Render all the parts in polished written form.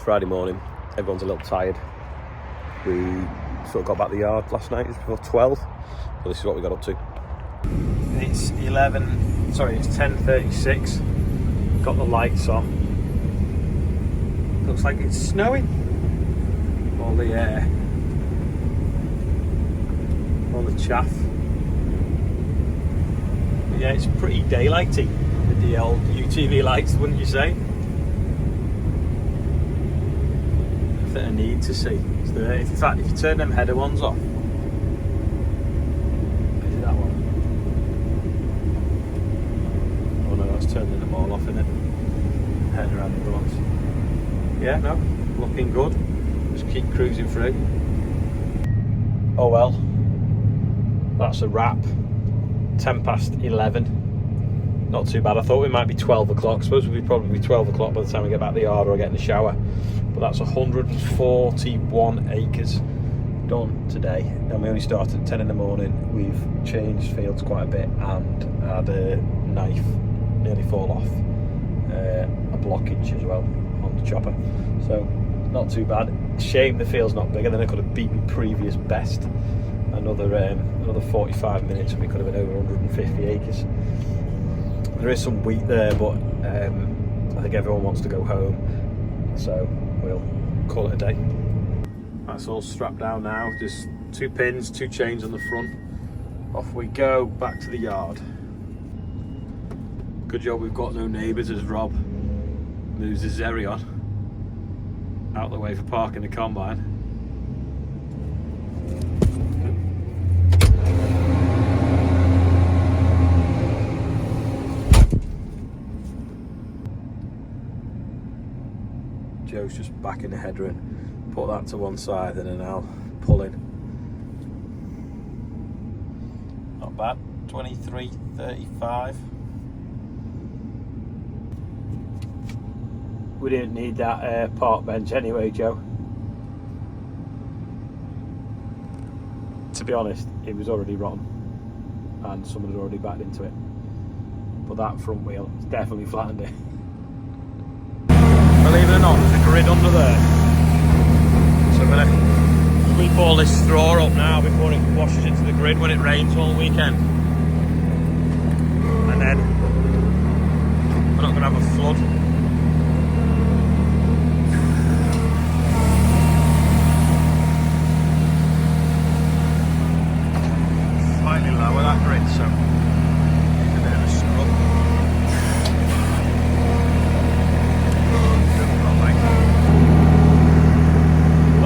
Friday morning, everyone's a little tired. We sort of got back the yard last night, it was before 12, so this is what we got up to. It's 10:36, got the lights on. Looks like it's snowing. All the chaff. But yeah, it's pretty daylighty with the old UTV lights, wouldn't you say? That I need to see. In fact, if you turn them header ones off, is it that one? Oh no, that's turning them all off, isn't it? Header and the ones. Yeah, no, looking good. Just keep cruising through. Oh well, that's a wrap. 11:10. Not too bad. I thought we might be 12 o'clock. I suppose we'll probably be 12 o'clock by the time we get back to the yard or get in the shower. But that's 141 acres done today. And we only started at 10 in the morning. We've changed fields quite a bit and had a knife nearly fall off. A blockage as well on the chopper. So not too bad. Shame the field's not bigger, then I could have beat my previous best. Another 45 minutes and we could have been over 150 acres. There is some wheat there, but I think everyone wants to go home, so we'll call it a day. That's all strapped down now, just 2 pins, 2 chains on the front. Off we go, back to the yard. Good job we've got no neighbours as Rob moves his Zerion out the way for parking the combine. Joe's just backing the header in, put that to one side and then I'll pull in. Not bad, 23:35. We didn't need that park bench anyway, Joe. To be honest, it was already rotten and someone had already backed into it. But that front wheel has definitely flattened it. Believe it or not, there's a grid under there. So I'm going to sweep all this straw up now before it washes into the grid when it rains all weekend. And then we're not going to have a flood. Slightly lower that grid, so it's a bit of a scrub.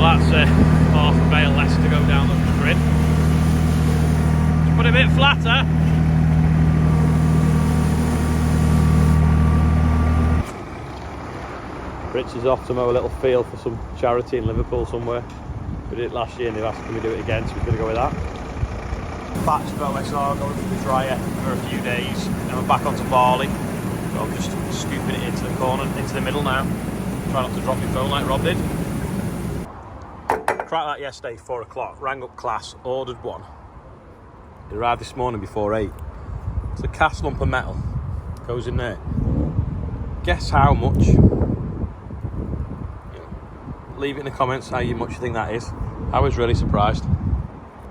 That's half a bale less to go down the grid. Just put it a bit flatter. Rich is off to mow a little field for some charity in Liverpool somewhere. We did it last year and they've asked can we do it again, so we're going to go with that. Batch of OSR going to the Drier for a few days and I'm back onto barley. So I'm just scooping it into the corner, into the middle now. Try not to drop my phone like Rob did. Cracked that yesterday, 4 o'clock, rang up class, ordered one. It arrived this morning before 8. It's a cast lump of metal, goes in there. Guess how much? Leave it in the comments how much you think that is. I was really surprised.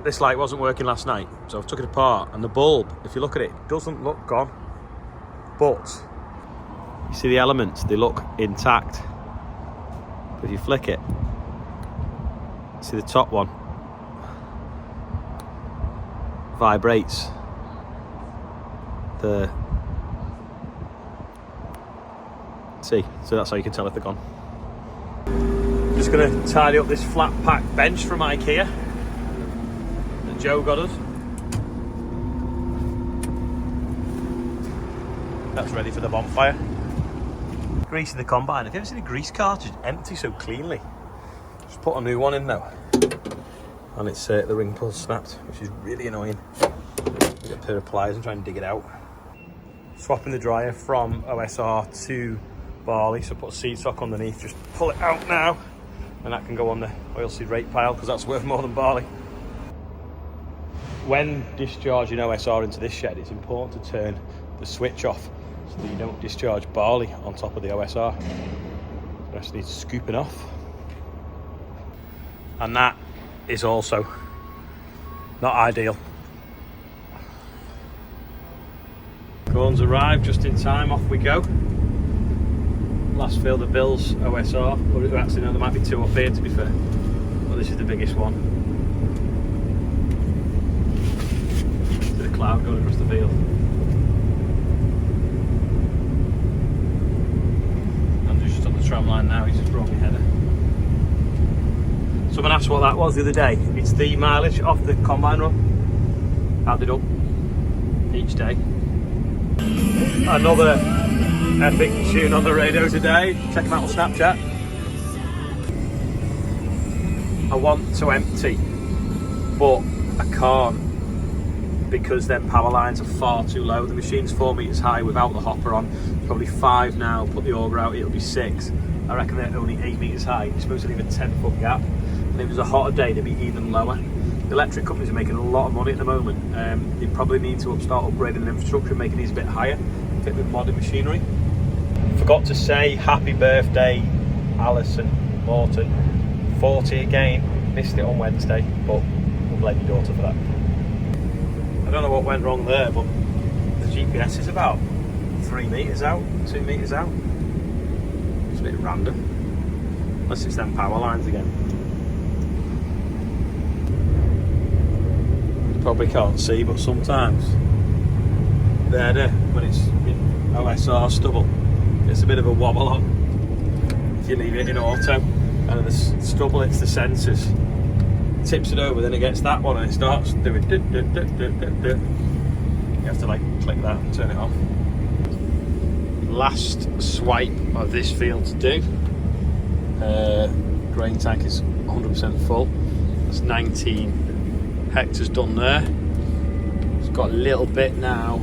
This light wasn't working last night, so I took it apart and the bulb, if you look at it, doesn't look gone. But, you see the elements, they look intact. But if you flick it, see the top one vibrates. See, so that's how you can tell if they're gone. Just going to tidy up this flat pack bench from IKEA that Joe got us. That's ready for the bonfire. Greasing the combine. Have you ever seen a grease cartridge empty so cleanly? Just put a new one in now, and it's the ring pull snapped, which is really annoying. Get a pair of pliers and try and dig it out. Swapping the dryer from OSR to barley, so put a seed sock underneath, just pull it out now, and that can go on the oilseed rape pile because that's worth more than barley. When discharging OSR into this shed, it's important to turn the switch off so that you don't discharge barley on top of the OSR. The rest needs scooping off. And that is also not ideal. Corn's arrived just in time, off we go. Last field of Bill's OSR. Or actually, no, there might be two up here to be fair. But this is the biggest one. See the cloud going across the field. I'm just on the tram line now, he's just brought me header. Someone asked what that was the other day. It's the mileage off the combine run. Added up each day. Another epic tune on the radio today. Check them out on Snapchat. I want to empty, but I can't because then power lines are far too low. The machine's 4 meters high without the hopper on. It's probably 5 now. Put the auger out, it'll be 6. I reckon they're only 8 meters high. You're supposed to leave a 10-foot gap. And if it was a hotter day, they'd be even lower. The electric companies are making a lot of money at the moment. They probably need to start upgrading the infrastructure, making these a bit higher, fit with modern machinery. Forgot to say happy birthday, Alison Morton. 40 again. Missed it on Wednesday, but we'll blame your daughter for that. I don't know what went wrong there, but the GPS is about 3 meters out, 2 meters out. It's a bit random. Unless it's them power lines again. Probably can't see, but sometimes there when it's in OSR stubble, it's a bit of a wobble on if you leave it in auto, and the stubble hits the sensors, tips it over, then it gets that one and it starts doing you have to like click that and turn it off. Last swipe of this field to do. Grain tank is 100% full. That's 19 hectares done there. It's got a little bit now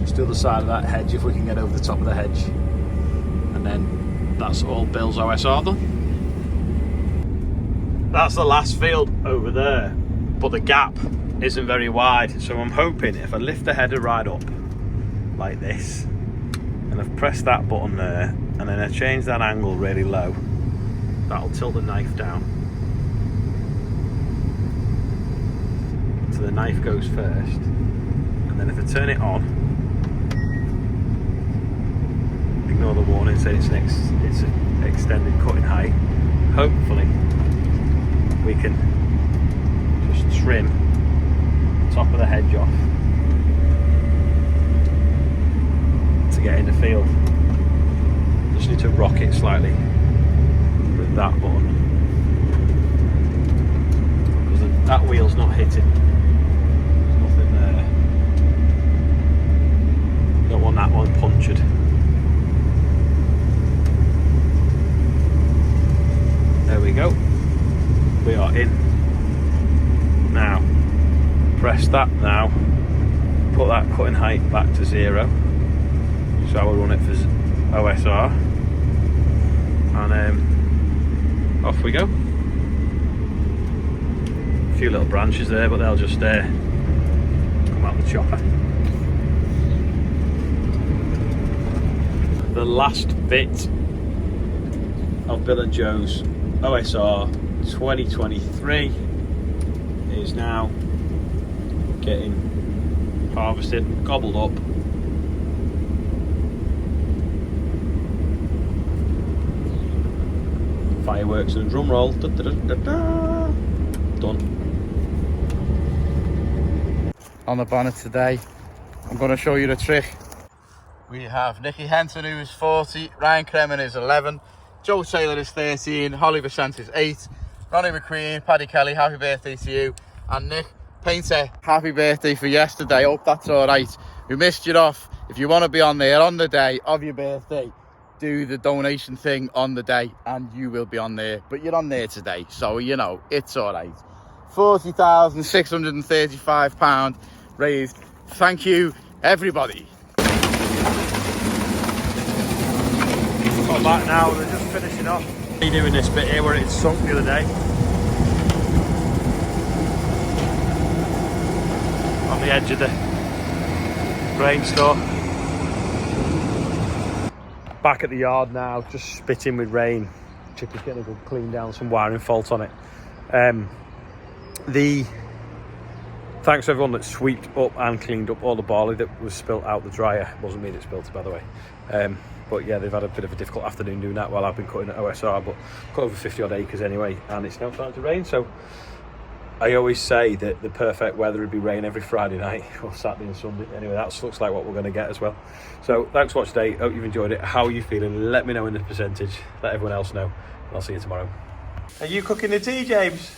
just the other side of that hedge, if we can get over the top of the hedge, and then that's all Bill's OSR done. That's the last field over there, but the gap isn't very wide, so I'm hoping if I lift the header right up like this and I've pressed that button there and then I change that angle really low, that'll tilt the knife down. The knife goes first, and then if I turn it on, ignore the warning saying it's an extended cutting height, hopefully we can just trim the top of the hedge off to get in the field. Just need to rock it slightly with that button because that wheel's not hitting. Don't want that one punctured. There we go. We are in. Now, press that now. Put that cutting height back to 0. So I will run it for OSR. And off we go. A few little branches there, but they'll just come out the chopper. The last bit of Bill and Joe's OSR 2023 is now getting harvested, gobbled up. Fireworks and a drum roll. Da, da, da, da, da. Done. On the bonnet today, I'm going to show you the trick. We have Nicky Henson, who is 40, Ryan Kremen is 11, Joe Taylor is 13, Holly Vicente is 8, Ronnie McQueen, Paddy Kelly, happy birthday to you, and Nick Painter, happy birthday for yesterday. Hope that's alright. We missed you off. If you want to be on there on the day of your birthday, do the donation thing on the day and you will be on there, but you're on there today, so you know it's alright. £40,635 raised. Thank you everybody. Got back now, they're just finishing off. Doing this bit here where it sunk the other day. On the edge of the grain store. Back at the yard now, just spitting with rain. Chip is getting a good clean down, some wiring fault on it. Thanks to everyone that sweeped up and cleaned up all the barley that was spilt out the dryer. It wasn't me that spilt it, by the way. But yeah, they've had a bit of a difficult afternoon doing that while I've been cutting at OSR, but cut over 50 odd acres anyway, and it's now starting to rain. So I always say that the perfect weather would be rain every Friday night or Saturday and Sunday. Anyway, that looks like what we're going to get as well. So thanks for watching today. Hope you've enjoyed it. How are you feeling? Let me know in the percentage. Let everyone else know. And I'll see you tomorrow. Are you cooking the tea, James?